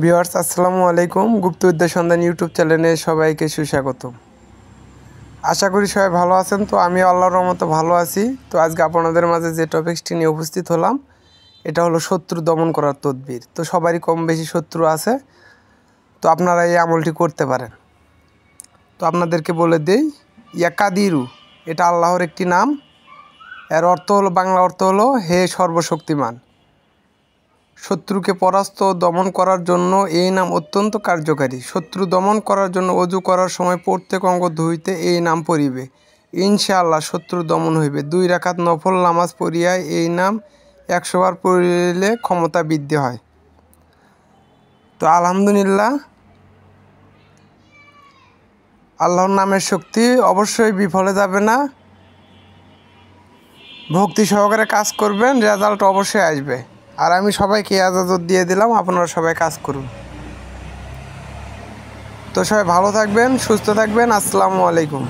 Viewers আসসালামু আলাইকুম। গুপ্তবিদ্যা সন্ধান ইউটিউব চ্যানেলে সবাইকে সুস্বাগত। আশা করি সবাই ভালো আছেন। তো আমি আল্লাহর রহমতে ভালো আছি। তো আজকে আপনাদের মাঝে যে টপিকসটি নিয়ে উপস্থিত হলাম এটা হলো শত্রু দমন করার তদবির। তো সবারই কম বেশি শত্রু আছে, তো আপনারা এই আমলটি করতে পারেন। তো আপনাদেরকে বলে দেই, ইয়াকাদিরু এটা আল্লাহর একটি নাম। এর অর্থ হলো, বাংলা অর্থ হলো হে সর্বশক্তিমান। শত্রুকে পরাস্ত ও দমন করার জন্য এই নাম অত্যন্ত কার্যকারী। শত্রু দমন করার জন্য অজু করার সময় প্রত্যেক অঙ্গ ধুইতে এই নাম পড়িবে, ইনশাআল্লাহ শত্রু দমন হইবে। 2 রাকাত নফল নামাজ পড়িয়া এই নাম 100 বার পড়িলে ক্ষমতা বৃদ্ধি হয়। তো আলহামদুলিল্লাহ, আল্লাহর নামের শক্তি অবশ্যই বিফলে যাবে না। ভক্তি সহকারে কাজ করবেন, রেজাল্ট অবশ্যই আসবে। আর আমি সবাইকে ইজাজত দিয়ে দিলাম, আপনারা সবাই কাজ করুন। তো সবাই ভালো থাকবেন, সুস্থ থাকবেন। আসসালামু আলাইকুম।